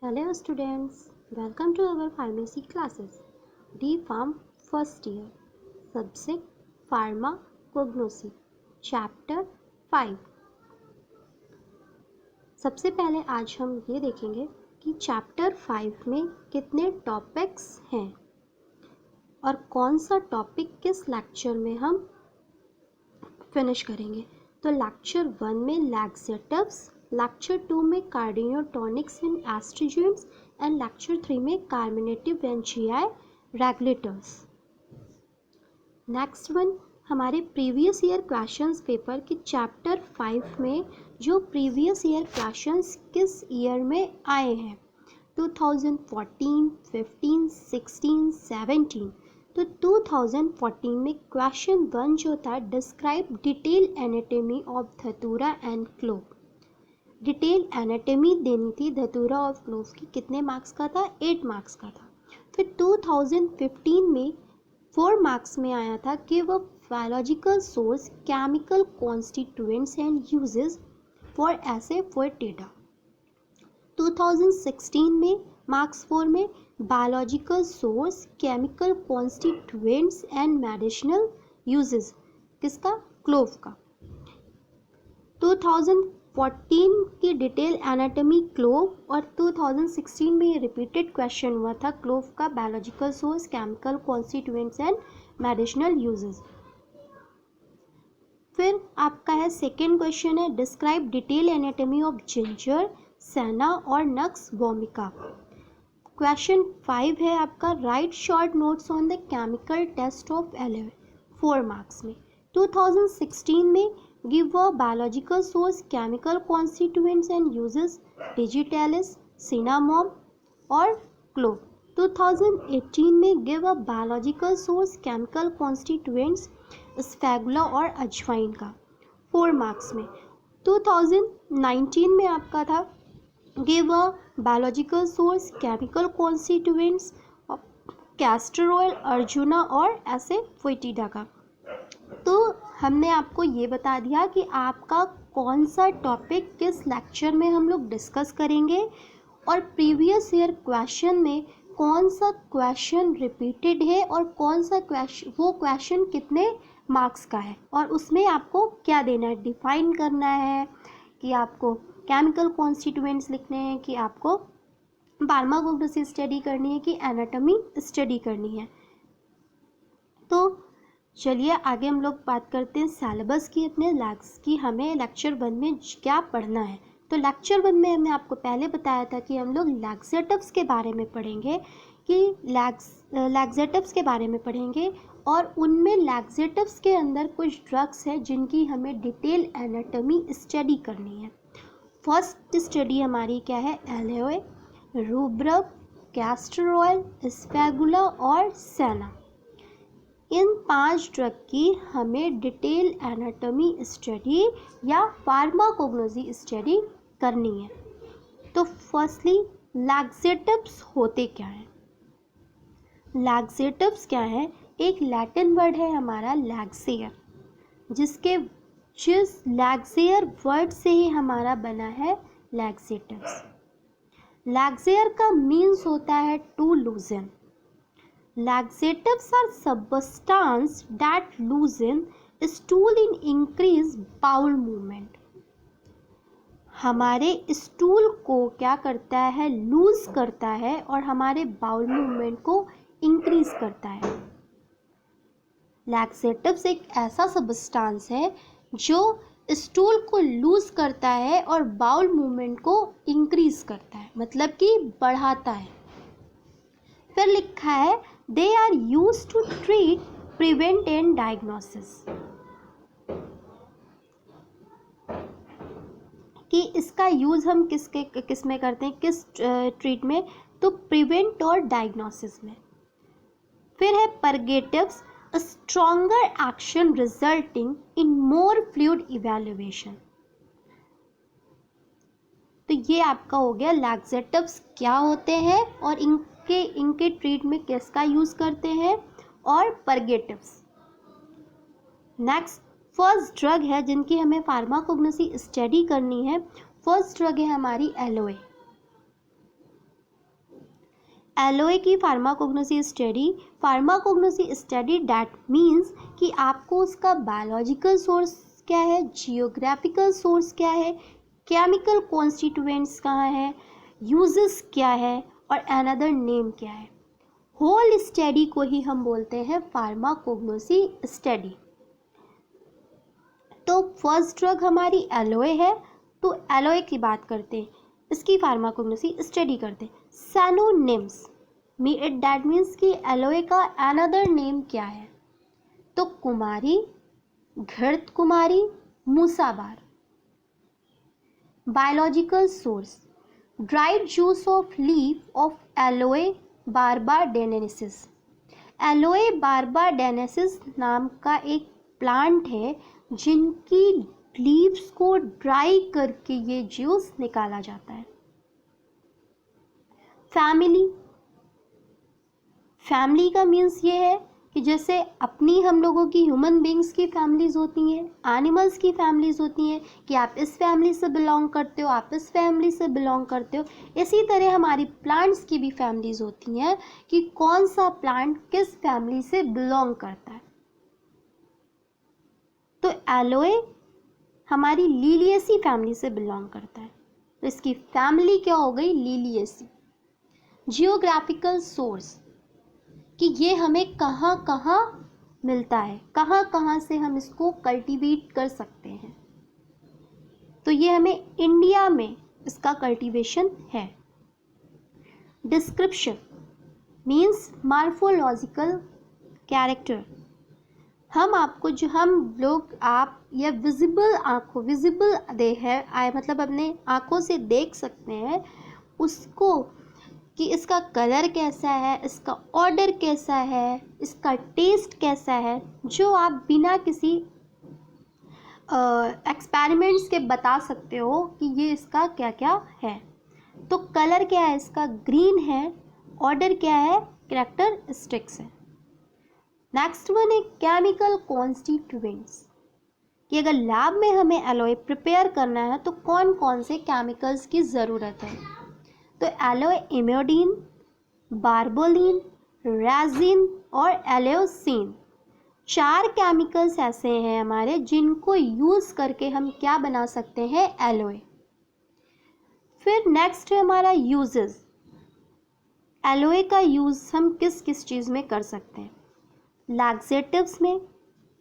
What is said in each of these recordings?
Hello students, welcome to our pharmacy classes. D Farm first year. Subject Pharmacognosy. Chapter 5. सबसे पहले आज हम ये देखेंगे कि चैप्टर 5 में कितने टॉपिक्स हैं और कौन सा टॉपिक किस लेक्चर में हम फिनिश करेंगे। तो लेक्चर 1 में लैक्सेटिव्स, लेक्चर 2 में कार्डियोटॉनिक्स एंड एस्ट्रोजेंस एंड लेक्चर 3 में carminative and GI regulators. Next one हमारे प्रीवियस ईयर क्वेश्चंस पेपर के चैप्टर 5 में जो प्रीवियस ईयर क्वेश्चंस किस ईयर में आए हैं 2014, 15, 16, 17। तो 2014 में क्वेश्चन 1 जो था डिस्क्राइब डिटेल एनाटॉमी ऑफ धतूरा एंड क्लोव। डिटेल एनाटॉमी देनी थी धतूरा और क्लोव की। कितने मार्क्स का था? 8 मार्क्स का था। फिर 2015 में 4 मार्क्स में आया था कि वो biological source, chemical constituents and uses for asafoetida. 2016 में मार्क्स 4 में biological source, chemical constituents and medicinal uses, किसका? क्लोव का। 2014 की डिटेल एनाटॉमी क्लोव और 2016 में ये रिपीटेड क्वेश्चन हुआ था क्लोव का biological source, chemical constituents and medicinal uses. फिर आपका है सेकेंड क्वेश्चन है describe detail anatomy of ginger, senna और नक्स वोमिका। क्वेश्चन 5 है आपका write short notes on the chemical test of 11, 4 marks में। 2016 में give a biological source, chemical constituents and uses, digitalis, cinnamon और क्लोव। 2018 में give a biological source, chemical constituents, ispaghula और अजवाइन का, 4 मार्क्स में। 2019 में आपका था give a biological source, chemical constituents, castor oil, arjuna और ऐसे फोइटिडा का। तो हमने आपको ये बता दिया कि आपका कौन सा टॉपिक किस लेक्चर में हम लोग डिस्कस करेंगे और प्रीवियस ईयर क्वेश्चन में कौन सा क्वेश्चन रिपीटेड है और कौन सा क्वेश्चन कितने मार्क्स का है और उसमें आपको क्या देना है, डिफाइन करना है कि आपको केमिकल कॉन्स्टिट्यूएंट्स लिखने हैं, कि आपको फार्माकोग्नोसी स्टडी करनी है, कि एनाटॉमी स्टडी करनी है। तो चलिए आगे हम लोग बात करते हैं सिलेबस की, अपने लैक्स की हमें लेक्चर 1 में क्या पढ़ना है। तो लेक्चर 1 में हमने आपको पहले बताया था कि हम लोग लैक्सेटिव्स के बारे में पढ़ेंगे, कि लैक्सेटिव्स के बारे में पढ़ेंगे और उनमें लैक्सेटिव्स के अंदर कुछ ड्रग्स है जिनकी हमें डिटेल एनाटॉमी स्टडी करनी है। फर्स्ट स्टडी हमारी क्या है? एलोए, रूब्रब, कैस्टर ऑयल, स्फैगुला और सेना। इन 5 ड्रग की हमें डिटेल एनाटॉमी स्टडी या फार्माकोग्नोसी स्टडी करनी है। तो फर्स्टली लैक्सेटिव्स होते क्या हैं? लैक्सेटिव्स क्या है? एक लैटिन वर्ड है हमारा लैक्सेयर, जिस लैक्सेयर वर्ड से ही हमारा बना है लैक्सेटिव्स। लैक्सेयर का मीन्स होता है to loosen. Laxatives are substances that loosen stool in increase bowel movement. हमारे स्टूल को क्या करता है? लूज करता है और हमारे बाउल मूवमेंट को इंक्रीज करता है। लैक्सेटिव्स एक ऐसा सब्सटेंस है जो स्टूल को लूज करता है और बाउल मूवमेंट को इंक्रीज करता है, मतलब कि बढ़ाता है। फिर लिखा है they are used to treat, prevent and diagnosis, कि इसका यूज़ हम किस में करते हैं, किस ट्रीट में? तो प्रिवेंट और डायग्नोसिस में। फिर है purgatives, stronger action resulting in more fluid evaluation. तो ये आपका हो गया लैक्सेटिव्स क्या होते हैं और इनके ट्रीट में किसका यूज़ करते हैं, और परगेटिव्स। नेक्स्ट फर्स्ट ड्रग है जिनकी हमें फार्माकोग्नोसी स्टडी करनी है। फर्स्ट ड्रग है हमारी एलोए। एलोए की फार्माकोग्नोसी स्टडी डैट मीन्स कि आपको उसका बायोलॉजिकल सोर्स क्या है, जियोग्राफिकल सोर्स क्या है, केमिकल कॉन्स्टिट्यूएंट्स कहाँ है, यूजेस क्या है और अनदर नेम क्या है। होल स्टडी को ही हम बोलते हैं फार्माकोग्नोसी स्टडी। तो फर्स्ट ड्रग हमारी एलोए है, तो एलोए की बात करते हैं, इसकी फार्माकोग्नोसी स्टडी करते हैं। सैनोनिम्स दैट मीन्स कि एलोए का अनदर नेम क्या है, तो कुमारी, घृत कुमारी, मूसाबार। Biological source dried juice of leaf of aloe barbadensis. Aloe barbadensis नाम का एक प्लांट है जिनकी लीव्स को ड्राई करके ये जूस निकाला जाता है। फैमिली का मीन्स ये है कि जैसे अपनी हम लोगों की ह्यूमन बींग्स की फैमिलीज होती हैं, एनिमल्स की फैमिलीज होती हैं कि आप इस फैमिली से बिलोंग करते हो, आप इस फैमिली से बिलोंग करते हो, इसी तरह हमारी प्लांट्स की भी फैमिलीज होती हैं कि कौन सा प्लांट किस फैमिली से बिलोंग करता है। तो एलोए हमारी लीलिएसी फैमिली से बिलोंग करता है, तो इसकी फैमिली क्या हो गई, लीलिएसी। जियोग्राफिकल सोर्स कि ये हमें कहाँ कहाँ मिलता है, कहाँ कहाँ से हम इसको कल्टीवेट कर सकते हैं, तो ये हमें इंडिया में इसका कल्टीवेशन है। Description means morphological character. हम आपको जो हम लोग आप या विजिबल आँखों, विजिबल देह है मतलब अपने आँखों से देख सकते हैं उसको, कि इसका कलर कैसा है, इसका ऑर्डर कैसा है, इसका टेस्ट कैसा है, जो आप बिना किसी एक्सपेरिमेंट्स के बता सकते हो कि ये इसका क्या क्या है। तो कलर क्या है इसका, ग्रीन है, ऑर्डर क्या है, कैरेक्टरिस्टिक्स है। नेक्स्ट वन है केमिकल कॉन्स्टिट्यूएंट्स, कि अगर लैब में हमें एलोए प्रिपेयर करना है तो कौन कौन से केमिकल्स की ज़रूरत है। तो एलोए इम्योडीन, बार्बोलिन, रेजिन और एलेओसिन, 4 केमिकल्स ऐसे हैं हमारे जिनको यूज़ करके हम क्या बना सकते हैं, एलोए। फिर नेक्स्ट है हमारा यूजेस। एलोए का यूज़ हम किस किस चीज़ में कर सकते हैं, लैक्सेटिव्स में,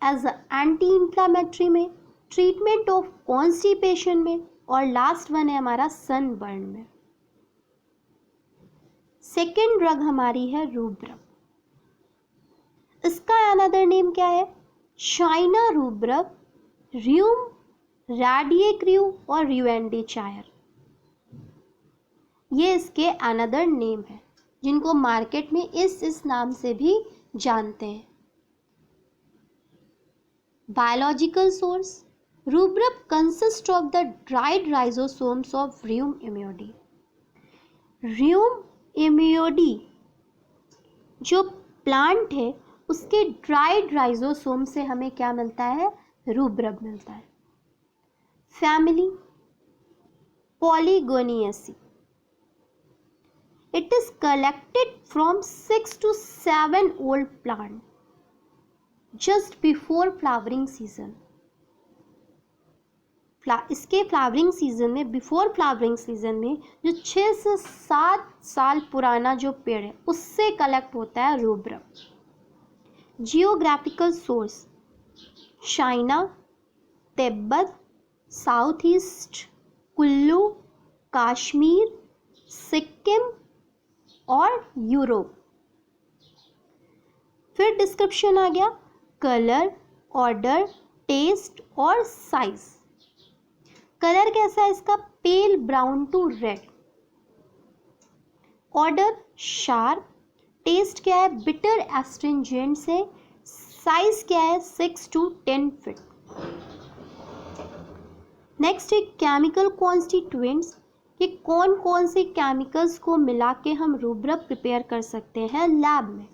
एज अ एंटी इन्फ्लामेटरी में, ट्रीटमेंट ऑफ कॉन्स्टिपेशन में, और लास्ट वन है हमारा सनबर्न में। सेकेंड ड्रग हमारी है रूब्रब। इसका अनदर नेम क्या है, चाइना रूब्रब, र्यूम, रेडिएक्रिव और रिवेंडेचायर, ये इसके अनदर नेम है जिनको मार्केट में इस नाम से भी जानते हैं। Biological source rhubarb consist of the dried rhizomes of rheum emodi. Rheum emodi जो प्लांट है उसके ड्राइड राइजोसोम से हमें क्या मिलता है, रूब्रब मिलता है। Family polygonaceae, it is collected from 6 to 7 old plant just before flowering season. इसके फ्लावरिंग सीजन में, बिफोर फ्लावरिंग सीजन में जो 6 से 7 साल पुराना जो पेड़ है उससे कलेक्ट होता है rhubarb. Geographical source China, Tibet, south east, Kullu, Kashmir, Sikkim और यूरोप। फिर डिस्क्रिप्शन आ गया, कलर, ऑर्डर, टेस्ट और साइज। कलर कैसा है इसका, pale brown to red. Odour sharp. Taste क्या है, बिटर एस्ट्रिंजेंट से। साइज क्या है, 6 to 10 फीट। नेक्स्ट है केमिकल कॉन्स्टिट्यूएंट्स, कि कौन कौन से केमिकल्स को मिला के हम रूब्रब प्रिपेयर कर सकते हैं लैब में।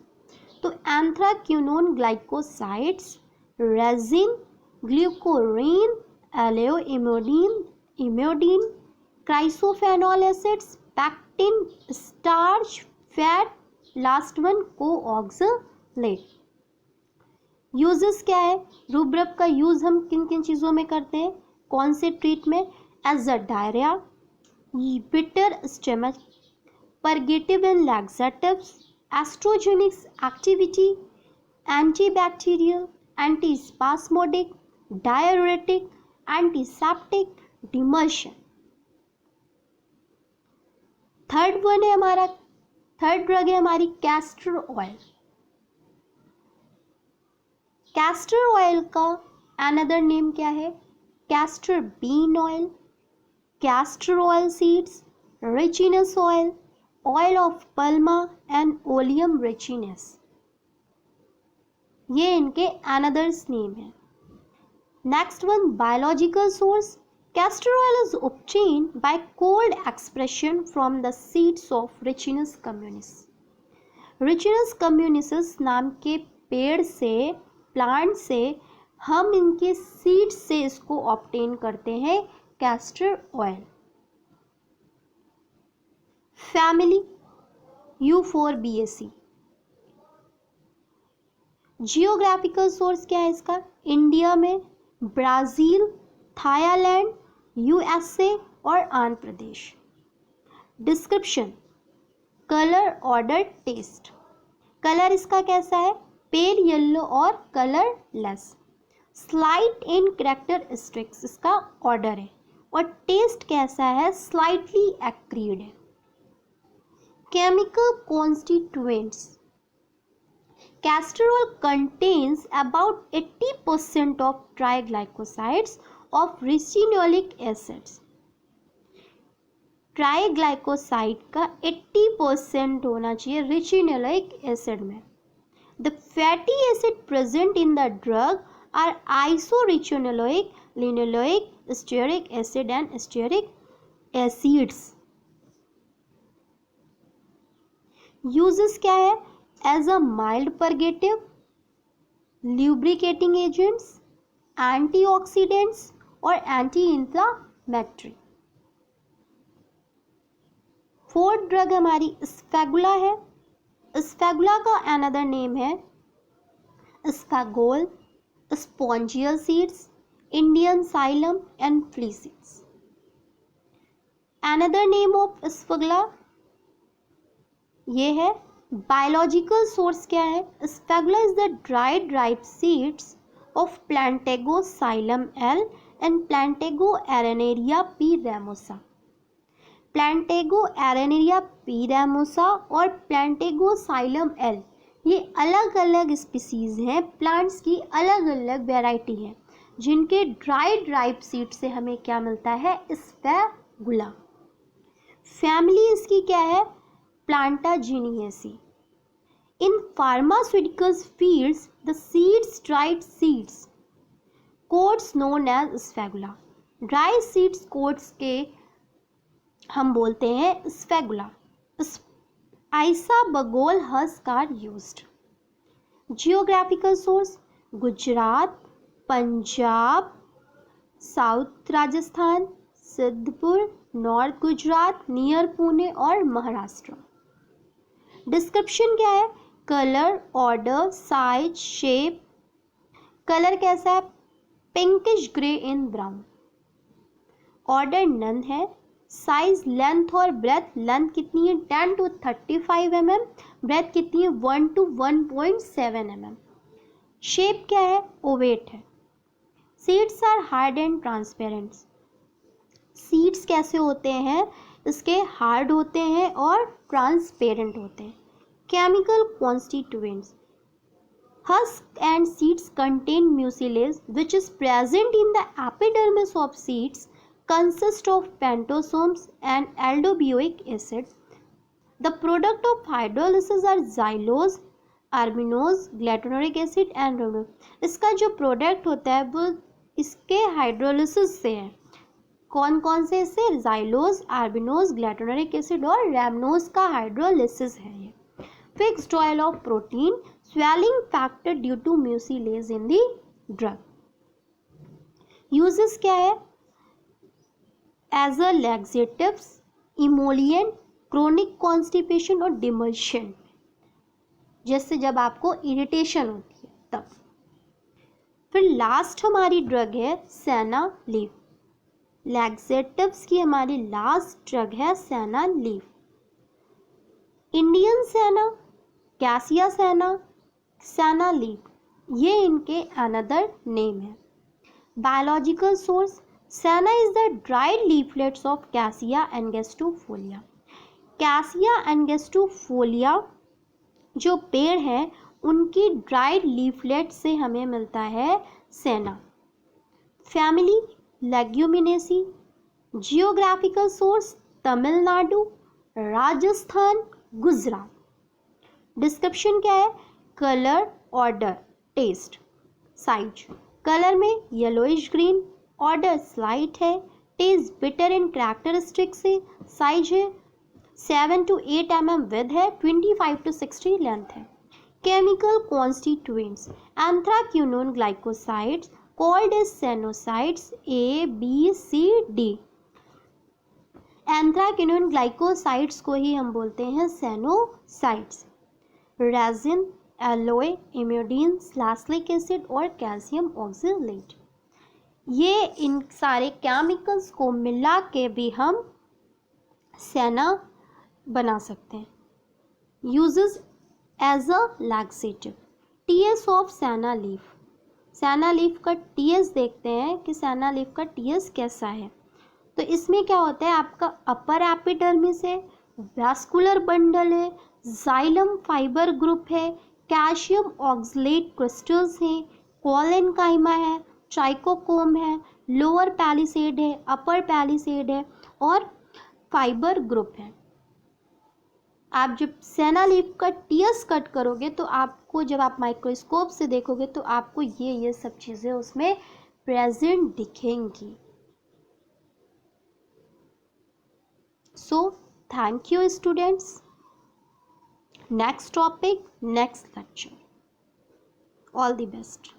तो anthraquinone glycosides, resin, glucorin, aloe emodin, chrysophanol acids, pectin, starch, fat, last one ca oxalate. Uses क्या है? रूब्रब का यूज हम किन किन चीज़ों में करते हैं, कौन से ट्रीट में? As a diarrhoea, bitter stomach, purgative and laxatives, oestrogenics activity, antibacterial, antispasmodic, diuretic, antiseptic, demulsion. Third drug है हमारी कैस्टर ऑयल। कैस्टर ऑयल का अनदर नेम क्या है? Castor bean oil, castor oil seeds, ricinus oil, oil of palma and oleum ricinus, ये इनके anothers name है। Next one, biological source. Castor oil is obtained by cold expression from the seeds of Ricinus communis. Ricinus communis नाम के पेड़ से, plant से हम इनके सीड्स से इसको ऑब्टेन करते हैं castor oil. Family euphorbiaceae. Geographical source क्या है इसका? इंडिया में, ब्राज़ील, थाईलैंड, यूएसए और Andhra Pradesh. Description, colour, odour, taste. Colour इसका कैसा है? पेल येलो और कलरलेस। स्लाइट इन कैरेक्टरिस्टिक्स इसका ऑर्डर है। और टेस्ट कैसा है? स्लाइटली एक्रीड है। Chemical constituents. Castor oil contains about 80% of triglycosides of ricinoleic acids. ट्राइग्लाइकोसाइड का 80% होना चाहिए रिचिनोलिक एसिड में। The fatty acid present in the drug are isoricinoleic, linoleic, stearic acid and stearic acids. Uses क्या है? As a mild purgative, lubricating agents, antioxidants और anti-inflammatory। Fourth drug हमारी स्फेगुला है। स्फेगुला का अनदर नेम है ispaghol, spogel seeds, Indian psyllium and flea seeds. Another name of ispaghula ये है। Biological source क्या है? Ispaghula is the dried ripe seeds of plantago psyllium L and plantago arenaria P ramosa. Plantago arenaria P ramosa और plantago psyllium L ये अलग अलग species हैं, plants की अलग अलग वेराइटी है, जिनके ड्राइड राइप सीड से हमें क्या मिलता है? स्फेगुला। फैमिली इसकी क्या है? प्लांटाजिनिएसी। In pharmaceutical fields, the seeds, dried seeds, coats known as sphagula. Dry seeds coats के हम बोलते हैं sphagula. Isabagol husk are used. Geographical source: Gujarat, Punjab, south Rajasthan, Siddhpur, north Gujarat near Pune और महाराष्ट्र। डिस्क्रिप्शन क्या है? Colour, odour, size, shape. Colour कैसा है? Pinkish grey in brown. Odour none है। साइज, लेंथ और ब्रेथ। लेंथ कितनी है? 10 to 35 mm। ब्रेथ कितनी है? 1 to 1.7 mm। शेप क्या है? ओवेट है। Seeds are hard and transparent. Seeds कैसे होते हैं? इसके हार्ड होते हैं और ट्रांसपेरेंट होते हैं। Chemical constituents: husk and seeds contain mucilage which is present in the epidermis of seeds, consist of pentosomes and aldehydic acid. The product of hydrolysis are xylose, arabinose, galacturonic acid and रोनो। इसका जो product होता है वो इसके hydrolysis से है। कौन कौन से इससे? जाइलोज, आर्बिनोज, ग्लैटोनरिक एसिड और रैमनोज का हाइड्रोलिसिस है ये। Fixed oil of protein, swelling factor due to mucilage in the drug. Uses क्या है? As a laxatives, emollient, chronic constipation और डिमल्शन, जैसे जब आपको इरिटेशन होती है तब। फिर लास्ट हमारी ड्रग है सेना लीफ। लैक्सेटिव्स की हमारी लास्ट ड्रग है सेना लीफ। इंडियन सेना, कैसिया सेना, सेना लीफ, ये इनके अनदर नेम है। Biological source, senna is the dried leaflets of cassia angustifolia. Cassia angustifolia जो पेड़ है उनकी ड्राइड लीफलेट से हमें मिलता है senna. Family leguminosae. Geographical source Tamil Nadu, Rajasthan, Gujarat. Description क्या है? Colour, odour, taste, size. Colour में येलोइश ग्रीन, ऑर्डर स्लाइट है, टेस्ट बिटर एंड कैरेक्टरिस्टिक से, साइज है 7 to 8 mm विद है, 25 to 60 लेंथ है। Chemical constituents, anthraquinone glycosides called as sennosides A, B, C, D। Anthraquinone glycosides को ही हम बोलते हैं sennosides. Resin, aloe, emodin, salicylic acid और कैल्शियम ऑक्जेलेट, ये इन सारे केमिकल्स को मिला के भी हम सेना बना सकते हैं। Uses as a laxative. TS of senna leaf. Senna leaf का टीएस देखते हैं कि सेना लीफ का टीएस कैसा है। तो इसमें क्या होता है, आपका अपर एपिडर्मिस है, वैस्कुलर बंडल है, जाइलम फाइबर ग्रुप है, कैल्शियम ऑक्सलेट क्रिस्टल्स हैं, कॉलेनकाइमा है, ट्राइकोकोम है, लोअर पैलिसेड है, अपर पैलिसेड है और फाइबर ग्रुप है। आप जब सेना लीफ का टीएस कट करोगे तो आपको, जब आप माइक्रोस्कोप से देखोगे तो आपको ये सब चीज़ें उसमें प्रेजेंट दिखेंगी। So, thank you students. Next topic, next lecture. All the best.